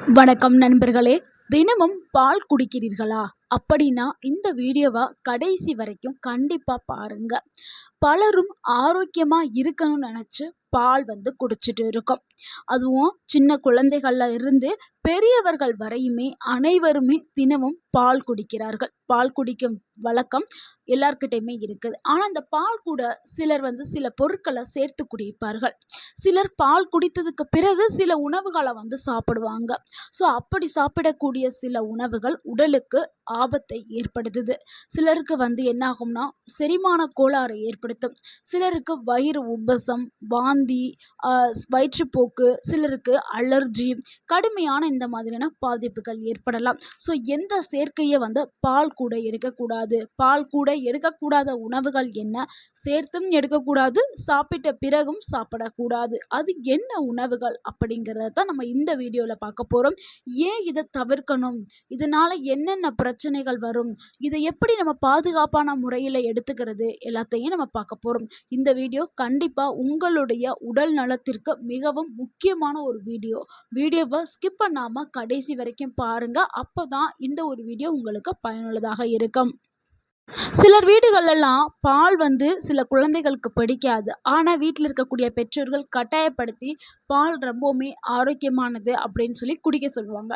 வணக்கம் நண்பர்களே. தினமும் பால் குடிக்கிறீர்களா? அப்படின்னா இந்த வீடியோவை கடைசி வரைக்கும் கண்டிப்பா பாருங்க. பலரும் ஆரோக்கியமா இருக்கணும்னு நினைச்சு பால் குடிச்சிட்டு இருக்கோம். அதுவும் சின்ன குழந்தைகள்ல இருந்து பெரியவர்கள் வரையுமே அனைவருமே தினமும் பால் குடிக்கிறார்கள். பால் குடிக்கும் வழக்கம் எல்லார்கிட்டயுமே இருக்குது. ஆனா இந்த பால் கூட சிலர் சில பொருட்களை சேர்த்து குடிப்பார்கள். சிலர் பால் குடித்ததுக்கு பிறகு சில உணவுகளை சாப்பிடுவாங்க. ஸோ அப்படி சாப்பிடக்கூடிய சில உணவுகள் உடலுக்கு ஆபத்தை ஏற்படுத்துது. சிலருக்கு என்ன ஆகும்னா செரிமான கோளாறு ஏற்படுத்தும். சிலருக்கு வயிறு உப்பசம், வாந்தி, வயிற்றுப்போக்கு, சிலருக்கு அலர்ஜி, கடுமையான இந்த மாதிரியான பாதிப்புகள் ஏற்படலாம். ஸோ எந்த சேர்க்கையை பால் கூட எடுக்கக்கூடாது, பால் கூட எடுக்கக்கூடாத உணவுகள் என்ன, சேர்த்தும் எடுக்கக்கூடாது, சாப்பிட்ட பிறகும் சாப்பிடக்கூடாது, அது என்ன உணவுகள் அப்படிங்கிறத தான் நம்ம இந்த வீடியோவில் பார்க்க போகிறோம். ஏன் இதை தவிர்க்கணும், இதனால என்னென்ன பிரச்சனைகள் வரும், இதை எப்படி நம்ம பாதுகாப்பான முறையில் எடுத்துக்கிறது, எல்லாத்தையும் நம்ம பார்க்க போகிறோம். இந்த வீடியோ கண்டிப்பாக உங்களுடைய உடல் நலத்திற்கு மிகவும் முக்கியமான ஒரு வீடியோவை ஸ்கிப் பண்ணாமல் கடைசி வரைக்கும் பாருங்கள். அப்போ தான் இந்த ஒரு வீடியோ உங்களுக்கு பயனுள்ளதாக இருக்கும். சிலர் வீடுகளெல்லாம் பால் சில குழந்தைகளுக்கு பிடிக்காது. ஆனால் வீட்டில் இருக்கக்கூடிய பெற்றோர்கள் கட்டாயப்படுத்தி பால் ரொம்பவுமே ஆரோக்கியமானது அப்படின்னு சொல்லி குடிக்க சொல்லுவாங்க.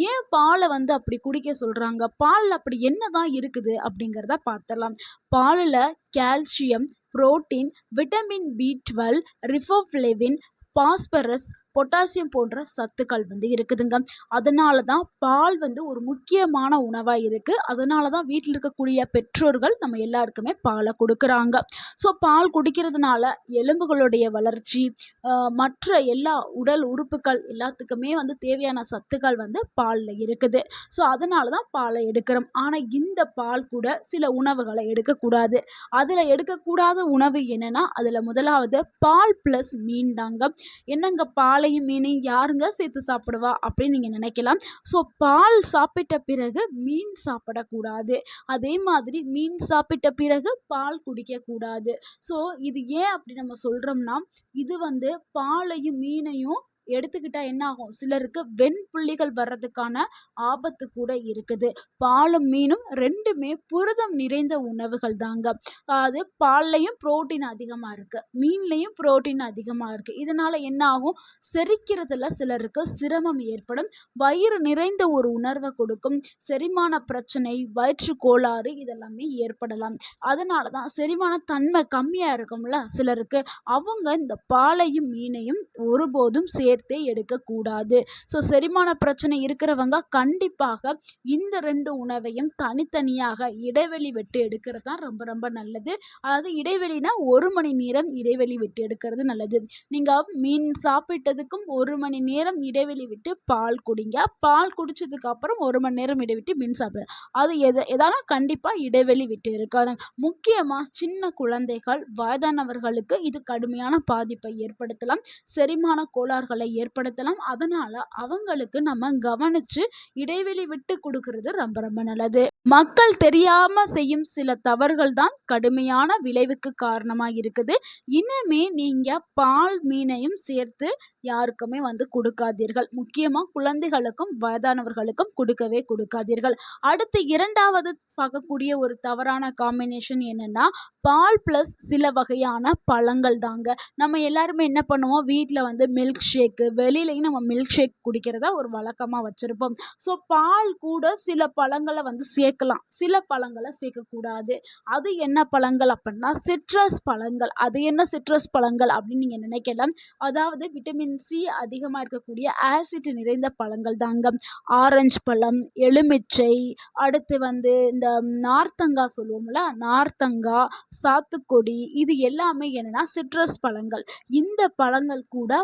ஏன் பாலை அப்படி குடிக்க சொல்கிறாங்க, பாலில் அப்படி என்ன தான் இருக்குது அப்படிங்கிறத பார்த்துடலாம். பாலில் calcium, protein, vitamin B12, riboflavin, phosphorus, potassium போன்ற சத்துக்கள் இருக்குதுங்க. அதனால தான் பால் ஒரு முக்கியமான உணவாக இருக்குது. அதனால தான் வீட்டில் இருக்கக்கூடிய பெற்றோர்கள் நம்ம எல்லாருக்குமே பாலை கொடுக்குறாங்க. ஸோ பால் குடிக்கிறதுனால எலும்புகளுடைய வளர்ச்சி, மற்ற எல்லா உடல் உறுப்புகள் எல்லாத்துக்குமே தேவையான சத்துக்கள் பாலில் இருக்குது. ஸோ அதனால தான் பாலை எடுக்கிறோம். ஆனால் இந்த பால் கூட சில உணவுகளை எடுக்கக்கூடாது. அதில் எடுக்கக்கூடாத உணவு என்னென்னா, அதில் முதலாவது பால் ப்ளஸ் மீன் தாங்க. என்னங்க பாலையும் மீனையும் யாருங்க சேர்த்து சாப்பிடுவா அப்படின்னு நீங்கள் நினைக்கலாம். ஸோ பால் சாப்பிட்ட பிறகு மீன் சாப்பிடக்கூடாது. அதே மாதிரி மீன் சாப்பிட்ட பிறகு பால் குடிக்கக்கூடாது. ஸோ இது ஏன் அப்படி நம்ம சொல்கிறோம்னா, இது பாலையும் மீனையும் எடுத்துக்கிட்டால் என்ன ஆகும், சிலருக்கு வெண்புள்ளிகள் வர்றதுக்கான ஆபத்து கூட இருக்குது. பாலும் மீனும் ரெண்டுமே புரதம் நிறைந்த உணவுகள் தாங்க. அது பால்லையும் புரோட்டீன் அதிகமாக இருக்குது, மீன்லேயும் புரோட்டீன் அதிகமாக இருக்குது. இதனால் என்ன ஆகும், செரிக்கிறதுல சிலருக்கு சிரமம் ஏற்படும், வயிறு நிறைந்த ஒரு உணர்வை கொடுக்கும், செரிமான பிரச்சனை, வயிற்று கோளாறு இதெல்லாமே ஏற்படலாம். அதனால தான் செரிமான தன்மை கம்மியாக இருக்கும்ல சிலருக்கு, அவங்க இந்த பாலையும் மீனையும் ஒருபோதும் சேர்த்தே எடுக்கக்கூடாது. ஸோ செரிமான பிரச்சனை இருக்கிறவங்க கண்டிப்பாக இந்த ரெண்டு உணவையும் தனித்தனியாக இடைவெளி விட்டு எடுக்கிறது தான் ரொம்ப ரொம்ப நல்லது. அதாவது இடைவெளினா 1 மணி நேரம் இடைவெளி விட்டு எடுக்கிறது நல்லது. நீங்கள் மீன் சாப்பிட்டதுக்கும் 1 மணி நேரம் இடைவெளி விட்டு பால் குடிங்க. பால் குடிச்சதுக்கு அப்புறம் 1 மணி நேரம் இடைவிட்டு மீன் சாப்பிடுங்க. அது எதாலும் கண்டிப்பாக இடைவெளி விட்டு இருக்காது. முக்கியமாக சின்ன குழந்தைகள், வயதானவர்களுக்கு இது கடுமையான பாதிப்பை ஏற்படுத்தலாம், செரிமான கோளாறுகளை ஏற்படுத்தலாம். அதனால அவங்களுக்கு நம்ம கவனிச்சு இடைவெளி விட்டு கொடுக்கிறது ரொம்ப ரொம்ப நல்லது. மக்கள் தெரியாம செய்யும் சில தவறுகள் தான் கடுமையான விளைவுக்கு காரணமா இருக்குது. இனிமே நீங்க பால் மீனையும் சேர்த்து யாருக்குமே கொடுக்காதீர்கள். முக்கியமா குழந்தைகளுக்கும் வயதானவர்களுக்கும் கொடுக்கவே கொடுக்காதீர்கள். அடுத்து இரண்டாவது பார்க்கக்கூடிய ஒரு தவறான காம்பினேஷன் என்னன்னா, பால் ப்ளஸ் சில வகையான பழங்கள் தாங்க. நம்ம எல்லாருமே என்ன பண்ணுவோம், வீட்டில் மில்க் ஷேக்கு, வெளியிலையும் நம்ம மில்க் ஷேக் குடிக்கிறதா ஒரு வழக்கமாக வச்சுருப்போம். ஸோ பால் கூட சில பழங்களை சேர்க்கலாம், சில பழங்களை சேர்க்கக்கூடாது. அது என்ன பழங்கள் அப்படின்னா சிட்ரஸ் பழங்கள். அது என்ன சிட்ரஸ் பழங்கள் அப்படின்னு நீங்கள் நினைக்கலாம். அதாவது விட்டமின் C அதிகமாக இருக்கக்கூடிய ஆசிட் நிறைந்த பழங்கள் தாங்க. ஆரஞ்சு பழம், எலுமிச்சை, அடுத்து இந்த நார்த்தங்காய் சொல்லுவோம்ல, நார்த்தங்காய், சாத்துக்கொடி, இது எல்லாமே என்னன்னா சிட்ரஸ் பழங்கள். இந்த பழங்கள் கூட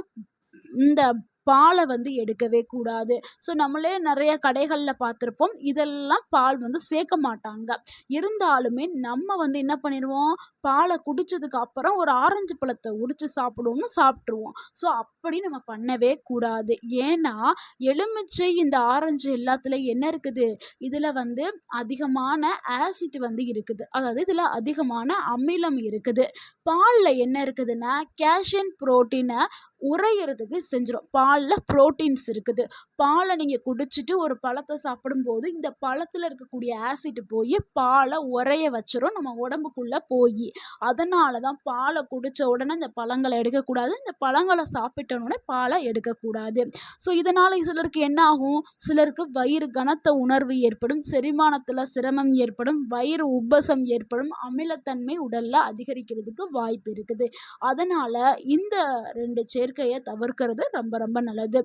இந்த பாலை எடுக்கவே கூடாது. ஸோ நம்மளே நிறைய கடைகளில் பார்த்துருப்போம், இதெல்லாம் பால் சேர்க்க மாட்டாங்க. இருந்தாலுமே நம்ம என்ன பண்ணிடுவோம், பாலை குடித்ததுக்கு அப்புறம் ஒரு ஆரஞ்சு பழத்தை உரித்து சாப்பிடுவோம்னு சாப்பிட்ருவோம். ஸோ அப்படி நம்ம பண்ணவே கூடாது. ஏன்னா எலுமிச்சை, இந்த ஆரஞ்சு எல்லாத்துலேயும் என்ன இருக்குது, இதில் அதிகமான ஆசிட் இருக்குது. அதாவது இதில் அதிகமான அமிலம் இருக்குது. பாலில் என்ன இருக்குதுன்னா கால்சியம், புரோட்டீனை உறையிறதுக்கு செஞ்சிடும். பாலில் புரோட்டீன்ஸ் இருக்குது. பாலை நீங்கள் குடிச்சிட்டு ஒரு பழத்தை சாப்பிடும்போது இந்த பழத்தில் இருக்கக்கூடிய ஆசிட் போய் பாலை உறைய வச்சிரும் நம்ம உடம்புக்குள்ளே போய். அதனால தான் பாலை குடித்த உடனே இந்த பழங்களை எடுக்கக்கூடாது, இந்த பழங்களை சாப்பிட்டோன்னே பாலை எடுக்கக்கூடாது. ஸோ இதனால் சிலருக்கு என்ன ஆகும், சிலருக்கு வயிறு கனத்த உணர்வு ஏற்படும், செரிமானத்தில் சிரமம் ஏற்படும், வயிறு உப்பசம் ஏற்படும், அமிலத்தன்மை உடலில் அதிகரிக்கிறதுக்கு வாய்ப்பு இருக்குது. அதனால் இந்த 2 சேர்க்கையை தவிர்க்கிறது ரொம்ப ரொம்ப நல்லது.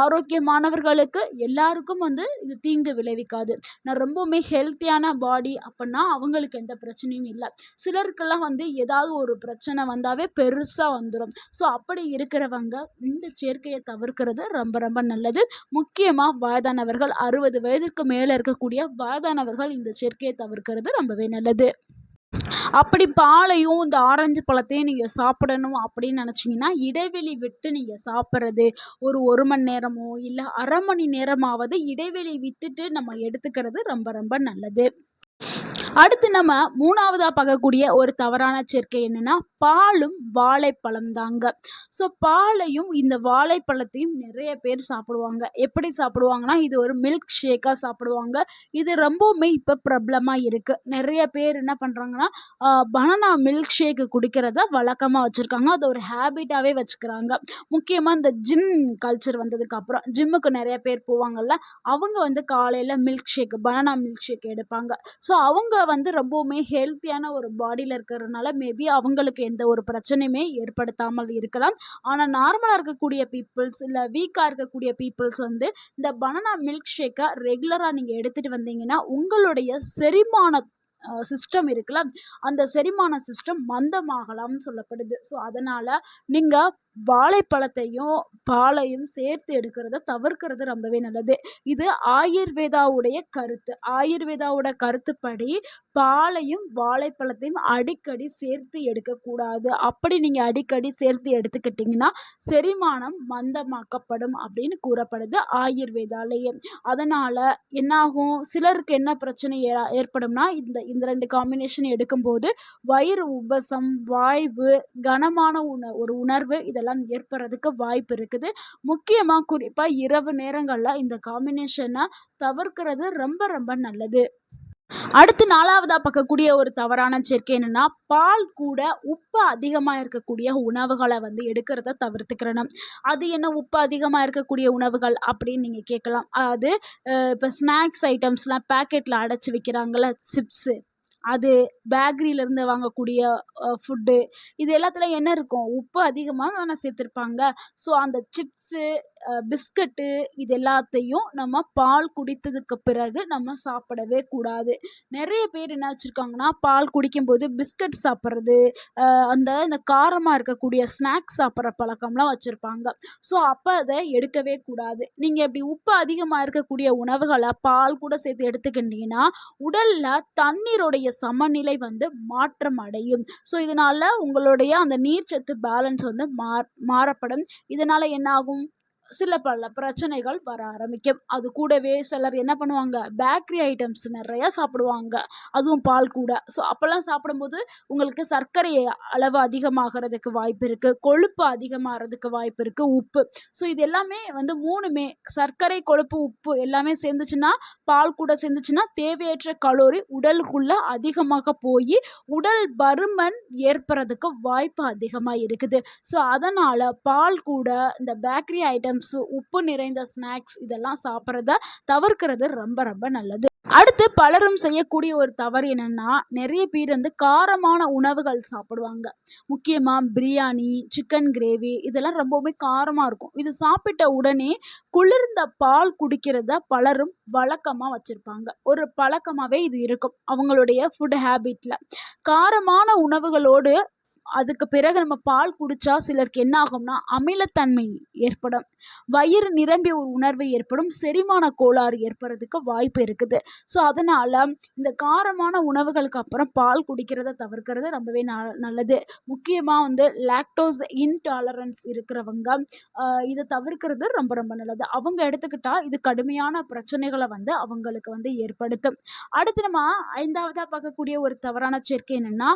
ஆரோக்கியமானவர்களுக்கு எல்லாருக்கும் இது தீங்கு விளைவிக்காது. நான் ரொம்பவுமே ஹெல்த்தியான பாடி அப்படின்னா அவங்களுக்கு எந்த பிரச்சனையும் இல்லை. சிலருக்கெல்லாம் ஏதாவது ஒரு பிரச்சனை வந்தாவே பெருசாக வந்துடும். ஸோ அப்படி இருக்கிறவங்க இந்த சேர்க்கையை தவிர்க்கிறது ரொம்ப ரொம்ப நல்லது. முக்கியமாக வயதானவர்கள், 60 வயதுக்கு மேலே இருக்கக்கூடிய வயதானவர்கள் இந்த சேர்க்கையை தவிர்க்கிறது ரொம்பவே நல்லது. அப்படி பாலையும் இந்த ஆரஞ்சு பழத்தையும் நீங்கள் சாப்பிடணும் அப்படின்னு நினச்சிங்கன்னா இடைவெளி விட்டு நீங்கள் சாப்பிட்றது, ஒரு மணி நேரமோ இல்லை அரை மணி நேரமாவது இடைவெளி விட்டுட்டு நம்ம எடுத்துக்கிறது ரொம்ப ரொம்ப நல்லது. அடுத்து நம்ம 3வதா பார்க்கக்கூடிய ஒரு தவறான சேர்க்கை என்னன்னா பாலும் வாழைப்பழம் தாங்க. ஸோ பாலையும் இந்த வாழைப்பழத்தையும் நிறைய பேர் சாப்பிடுவாங்க. எப்படி சாப்பிடுவாங்கன்னா இது ஒரு மில்க் ஷேக்காக சாப்பிடுவாங்க. இது ரொம்பவுமே இப்போ பிரபலமாக இருக்குது. நிறைய பேர் என்ன பண்ணுறாங்கன்னா பனானா மில்க் ஷேக்கு குடிக்கிறத வழக்கமாக வச்சுருக்காங்க. அது ஒரு ஹேபிட்டாகவே வச்சுக்கிறாங்க. முக்கியமாக இந்த ஜிம் கல்ச்சர் வந்ததுக்கப்புறம் ஜிம்முக்கு நிறைய பேர் போவாங்கல்ல, அவங்க காலையில் milkshake, banana milkshake எடுப்பாங்க. ஸோ அவங்க ரொம்பவுமே ஹெல்த்தியான ஒரு பாடியில் இருக்கிறதுனால மேபி அவங்களுக்கு எந்த ஒரு பிரச்சனையுமே ஏற்படுத்தாமல் இருக்கலாம். ஆனால் நார்மலாக இருக்கக்கூடிய பீப்புள்ஸ் இல்லை வீக்காக இருக்கக்கூடிய பீப்புள்ஸ் இந்த பனானா மில்க் ஷேக்கை ரெகுலராக நீங்கள் எடுத்துகிட்டு வந்தீங்கன்னா உங்களுடைய செரிமான சிஸ்டம் இருக்குல்ல, அந்த செரிமான சிஸ்டம் மந்தமாகலாம்னு சொல்லப்படுது. ஸோ அதனால் நீங்கள் வாழைப்பழத்தையும் பாலையும் சேர்த்து எடுக்கிறத தவிர்க்கிறது ரொம்பவே நல்லது. இது ஆயுர்வேதாவுடைய கருத்து. ஆயுர்வேதாவோட கருத்துப்படி பாலையும் வாழைப்பழத்தையும் அடிக்கடி சேர்த்து எடுக்கக்கூடாது. அப்படி நீங்கள் அடிக்கடி சேர்த்து எடுத்துக்கிட்டிங்கன்னா செரிமானம் மந்தமாக்கப்படும் அப்படின்னு கூறப்படுது ஆயுர்வேதாலேயே. அதனால் என்னாகும், சிலருக்கு என்ன பிரச்சனை ஏற்படும்னா இந்த 2 காம்பினேஷன் எடுக்கும்போது வயிறு உபசம், வாய்வு, கனமான ஒரு உணர்வு இதெல்லாம் ஏற்படுறதுக்கு வாய்ப்பு இருக்குது. முக்கியமாக குறிப்பாக இரவு நேரங்களில் இந்த காம்பினேஷனை தவிர்க்கிறது ரொம்ப ரொம்ப நல்லது. அடுத்து 4வதா பார்க்கக்கூடிய ஒரு தவறான சேர்க்கை என்னன்னா பால் கூட உப்பு அதிகமாக இருக்கக்கூடிய உணவுகளை எடுக்கிறத தவிர்த்துக்கிறணும். அது என்ன உப்பு அதிகமாக இருக்கக்கூடிய உணவுகள் அப்படின்னு நீங்கள் கேட்கலாம். அது இப்போ ஸ்நாக்ஸ் ஐட்டம்ஸ்லாம் பேக்கெட்டில் அடைச்சி விற்கிறாங்கள்ல, சிப்ஸு, அது பேக்கரியிலேருந்து வாங்கக்கூடிய ஃபுட்டு, இது எல்லாத்துல என்ன இருக்கும், உப்பு அதிகமாக தானே சேர்த்துருப்பாங்க. ஸோ அந்த சிப்ஸு, பிஸ்கட்டு இது எல்லாத்தையும் நம்ம பால் குடித்ததுக்கு பிறகு நம்ம சாப்பிடவே கூடாது. நிறைய பேர் என்ன வச்சுருக்காங்கன்னா பால் குடிக்கும்போது பிஸ்கட் சாப்பிட்றது, இந்த காரமாக இருக்கக்கூடிய ஸ்நாக்ஸ் சாப்பிட்ற பழக்கம்லாம் வச்சுருப்பாங்க. ஸோ அப்போ அதை எடுக்கவே கூடாது. நீங்கள் இப்படி உப்பு அதிகமாக இருக்கக்கூடிய உணவுகளை பால் கூட சேர்த்து எடுத்துக்கிட்டிங்கன்னா உடலில் தண்ணீருடைய சமநிலை மாற்றம் அடையும். ஸோ இதனால் உங்களுடைய அந்த நீர்ச்சத்து பேலன்ஸ் மாறப்படும். இதனால் என்ன ஆகும், சில பல பிரச்சனைகள் வர ஆரம்பிக்கும். அது கூடவே சிலர் என்ன பண்ணுவாங்க, பேக்கரி ஐட்டம்ஸ் நிறையா சாப்பிடுவாங்க, அதுவும் பால் கூட. ஸோ அப்போல்லாம் சாப்பிடும்போது உங்களுக்கு சர்க்கரை அளவு அதிகமாகிறதுக்கு வாய்ப்பு இருக்குது, கொழுப்பு அதிகமாகிறதுக்கு வாய்ப்பு இருக்குது, உப்பு. ஸோ இது எல்லாமே 3மே சர்க்கரை, கொழுப்பு, உப்பு எல்லாமே சேர்ந்துச்சுன்னா, பால் கூட சேர்ந்துச்சுன்னா தேவையற்ற கலோரி உடலுக்குள்ளே அதிகமாக போய் உடல் பருமன் ஏற்படுறதுக்கு வாய்ப்பு அதிகமாக இருக்குது. ஸோ அதனால் பால் கூட இந்த பேக்கரி ஐட்டம், உப்பு நிறைந்த ஸ்நாக்ஸ் இதெல்லாம் சாப்பிட்றத தவிர்க்கிறது ரொம்ப ரொம்ப நல்லது. அடுத்து பலரும் செய்யக்கூடிய ஒரு தவறு என்னன்னா, நிறைய பேர் காரமான உணவுகள் சாப்பிடுவாங்க. முக்கியமாக பிரியாணி, சிக்கன் கிரேவி இதெல்லாம் ரொம்பவுமே காரமாக இருக்கும். இது சாப்பிட்ட உடனே குளிர்ந்த பால் குடிக்கிறத பலரும் வழக்கமாக வச்சுருப்பாங்க. ஒரு பழக்கமாகவே இது இருக்கும் அவங்களுடைய ஃபுட் ஹேபிட்டில். காரமான உணவுகளோடு அதுக்கு பிறகு நம்ம பால் குடித்தா சிலருக்கு என்ன ஆகும்னா அமிலத்தன்மை ஏற்படும், வயிறு நிரம்பிய ஒரு உணர்வு ஏற்படும், செரிமான கோளாறு ஏற்படுறதுக்கு வாய்ப்பு இருக்குது. ஸோ அதனால் இந்த காரமான உணவுகளுக்கு அப்புறம் பால் குடிக்கிறத தவிர்க்கிறது ரொம்பவே நல்லது. முக்கியமாக லாக்டோஸ் இன்டாலரன்ஸ் இருக்கிறவங்க இதை தவிர்க்கிறது ரொம்ப ரொம்ப நல்லது. அவங்க எடுத்துக்கிட்டால் இது கடுமையான பிரச்சனைகளை அவங்களுக்கு ஏற்படுத்தும். அடுத்து நம்ம 5வதா பார்க்கக்கூடிய ஒரு தவறான சேர்க்கை என்னென்னா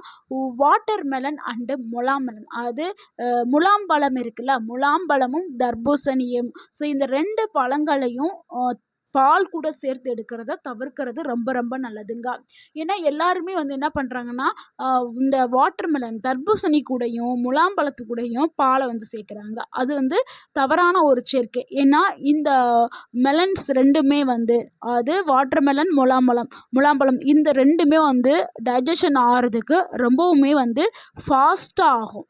வாட்டர் மெலன் அண்ட் அண்டு முலாம்பழம். அது முலாம்பழம் இருக்குல்ல, முலாம்பழமும் தர்பூசணியும். ஸோ இந்த 2 பழங்களையும் பால் கூட சேர்த்து எடுக்கிறத தவிர்க்கிறது ரொம்ப ரொம்ப நல்லதுங்க. ஏன்னா எல்லாருமே வந்து என்ன பண்ணுறாங்கன்னா, இந்த வாட்டர்மெலன் தர்பூசணி கூடயும் முலாம்பழத்து கூடயும் பாலை வந்து சேர்க்குறாங்க. அது வந்து தவறான ஒரு சேர்க்கை. ஏன்னா இந்த மெலன்ஸ் 2மே வந்து, அது வாட்டர்மெலன், முலாம்பழம் இந்த 2மே வந்து டைஜஷன் ஆகிறதுக்கு ரொம்பவுமே வந்து ஃபாஸ்ட்டாக ஆகும்.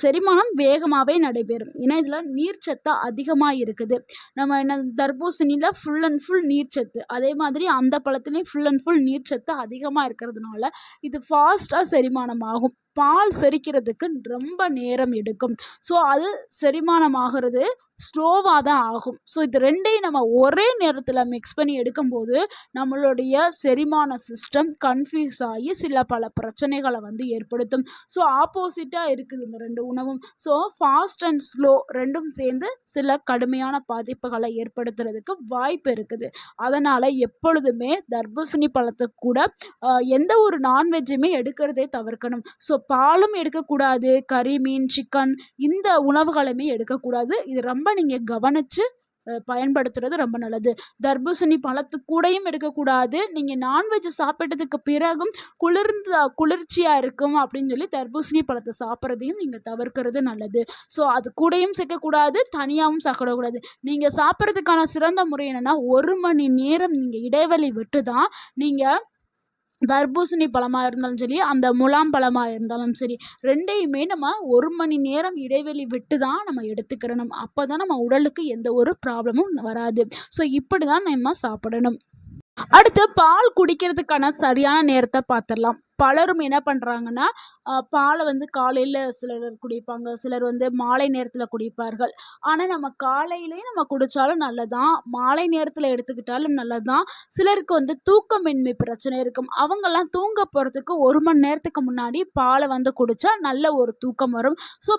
செரிமானம் வேகமாகவே நடைபெறும். ஏன்னா இதில் நீர்ச்சத்து அதிகமாக இருக்குது. நம்ம என்ன தர்பூசணியில் ஃபுல் அண்ட் ஃபுல் நீர்ச்சத்து, அதே மாதிரி அந்த பழத்துலேயும் ஃபுல் அண்ட் ஃபுல் நீர்ச்சத்து அதிகமாக இருக்கிறதுனால இது ஃபாஸ்ட்டாக செரிமானம் ஆகும். பால் செரிக்கிறதுக்கு ரொம்ப நேரம் எடுக்கும். ஸோ அது செரிமானம் ஆகிறது ஸ்லோவாக தான் ஆகும். ஸோ இது 2யும் நம்ம ஒரே நேரத்தில் மிக்ஸ் பண்ணி எடுக்கும்போது நம்மளுடைய செரிமான சிஸ்டம் கன்ஃபியூஸ் ஆகி பல பிரச்சனைகளை வந்து ஏற்படுத்தும். ஸோ ஆப்போசிட்டாக இருக்குது இந்த 2 உணவும். ஸோ ஃபாஸ்ட் அண்ட் ஸ்லோ 2ம் சேர்ந்து சில கடுமையான பாதிப்புகளை ஏற்படுத்துறதுக்கு வாய்ப்பு இருக்குது. அதனால் எப்பொழுதுமே தர்பூசணி பழத்துக்கு கூட எந்த ஒரு நான்வெஜ்ஜுமே எடுக்கிறதே தவிர்க்கணும். ஸோ பாலும் எடுக்கக்கூடாது, கறி, மீன், சிக்கன் இந்த உணவுகளுமே எடுக்கக்கூடாது. இது ரொம்ப நீங்கள் கவனித்து பயன்படுத்துறது ரொம்ப நல்லது. தர்பூசணி பழத்து கூடயும் எடுக்கக்கூடாது. நீங்கள் நான்வெஜ் சாப்பிட்டதுக்கு பிறகும் குளிர்ச்சியாக இருக்கும் அப்படின்னு சொல்லி தர்பூசணி பழத்தை சாப்பிட்றதையும் நீங்கள் தவிர்க்கிறது நல்லது. ஸோ அது கூடயும் சேர்க்கக்கூடாது, தனியாகவும் சாப்பிடக்கூடாது. நீங்கள் சாப்பிட்றதுக்கான சிறந்த முறை என்னென்னா, 1 மணி நேரம் நீங்கள் இடைவெளி விட்டு தான் நீங்கள் தர்பூசணி பழமாக இருந்தாலும் சரி, அந்த முலாம்பழமாக இருந்தாலும் சரி, 2யுமே நம்ம 1 மணி நேரம் இடைவெளி விட்டு தான் நம்ம எடுத்துக்கிறணும். அப்போ தான் நம்ம உடலுக்கு எந்த ஒரு ப்ராப்ளமும் வராது. ஸோ இப்படி தான் நம்ம சாப்பிடணும். அடுத்து பால் குடிக்கிறதுக்கான சரியான நேரத்தை பார்த்துடலாம். பலரும் என்ன பண்ணுறாங்கன்னா, பாலை வந்து காலையில் சிலர் குடிப்பாங்க, சிலர் வந்து மாலை நேரத்தில் குடிப்பார்கள். ஆனால் நம்ம காலையிலேயே நம்ம குடித்தாலும் நல்லதான், மாலை நேரத்தில் எடுத்துக்கிட்டாலும் நல்லதான். சிலருக்கு வந்து தூக்கமின்மை பிரச்சனை இருக்கும். அவங்கெல்லாம் தூங்க போகிறதுக்கு 1 மணி நேரத்துக்கு முன்னாடி பாலை வந்து குடித்தா நல்ல ஒரு தூக்கம் வரும். ஸோ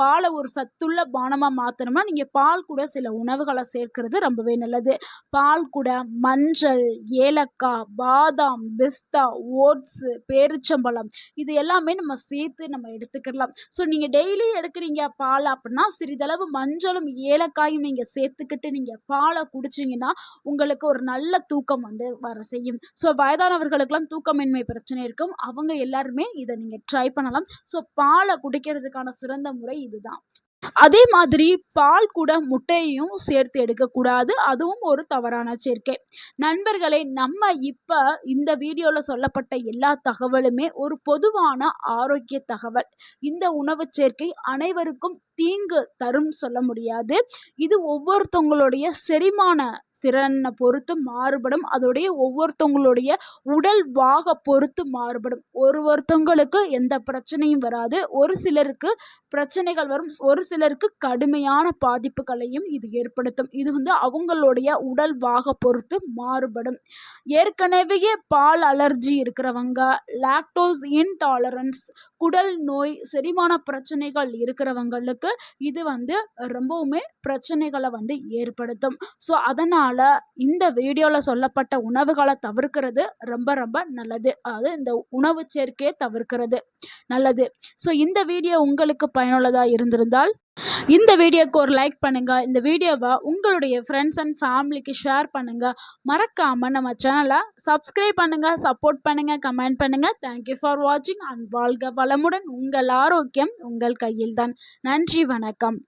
பாலை ஒரு சத்துள்ள பானமாக மாற்றணும்னா நீங்கள் பால் கூட சில உணவுகளை சேர்க்கிறது ரொம்பவே நல்லது. பால் கூட மஞ்சள், ஏலக்காய், பாதாம், பிஸ்தா, ஓட்ஸு, பேரிச்சம்பழம் இது எல்லாமே நம்ம சேர்த்து நம்ம எடுத்துக்கலாம். ஸோ நீங்கள் டெய்லி எடுக்கிறீங்க பால் அப்படின்னா, சிறிதளவு மஞ்சளும் ஏலக்காயும் நீங்கள் சேர்த்துக்கிட்டு நீங்கள் பாலை குடிச்சிங்கன்னா உங்களுக்கு ஒரு நல்ல தூக்கம் வந்து வர செய்யும். ஸோ வயதானவர்களுக்கெல்லாம் தூக்கமின்மை பிரச்சனை இருக்கும். அவங்க எல்லாருமே இதை நீங்கள் ட்ரை பண்ணலாம். ஸோ பாலை குடிக்கிறதுக்கான சிறந்த முறை இதுதான். அதே மாதிரி பால் கூட முட்டையையும் சேர்த்து எடுக்கக்கூடாது. அதுவும் ஒரு தவறான சேர்க்கை. நண்பர்களே, நம்ம இப்போ இந்த வீடியோவில் சொல்லப்பட்ட எல்லா தகவலுமே ஒரு பொதுவான ஆரோக்கிய தகவல். இந்த உணவு சேர்க்கை அனைவருக்கும் தீங்கு தரும் சொல்ல முடியாது. இது ஒவ்வொருத்தவங்களுடைய செரிமான திறனை பொறுத்து மாறுபடும். அதோடைய ஒவ்வொருத்தவங்களுடைய உடல் வாக பொறுத்து மாறுபடும். ஒருத்தவங்களுக்கு எந்த பிரச்சனையும் வராது, ஒரு சிலருக்கு பிரச்சனைகள் வரும், ஒரு சிலருக்கு கடுமையான பாதிப்புகளையும் இது ஏற்படுத்தும். இது வந்து அவங்களுடைய உடல் வாக பொறுத்து மாறுபடும். ஏற்கனவே பால் அலர்ஜி இருக்கிறவங்க, லாக்டோஸ் இன்டாலரன்ஸ், குடல் நோய், செரிமான பிரச்சனைகள் இருக்கிறவங்களுக்கு இது வந்து ரொம்பவுமே பிரச்சனைகளை வந்து ஏற்படுத்தும். ஸோ அதனால் இந்த வீடியோவில் சொல்லப்பட்ட உணவுகளை தவிர்க்கிறது ரொம்ப ரொம்ப நல்லது. அதாவது இந்த உணவு சேர்க்கையை தவிர்க்கிறது நல்லது. ஸோ இந்த வீடியோ உங்களுக்கு பயனுள்ளதாக இருந்திருந்தால் இந்த வீடியோக்கு ஒரு லைக் பண்ணுங்கள். இந்த வீடியோவை உங்களுடைய ஃப்ரெண்ட்ஸ் அண்ட் ஃபேமிலிக்கு ஷேர் பண்ணுங்கள். மறக்காமல் நம்ம சேனலை சப்ஸ்கிரைப் பண்ணுங்கள், சப்போர்ட் பண்ணுங்கள், கமெண்ட் பண்ணுங்கள். தேங்க்யூ ஃபார் வாட்சிங் அண்ட் வாழ்க வளமுடன். உங்கள் ஆரோக்கியம் உங்கள் கையில் தான். நன்றி, வணக்கம்.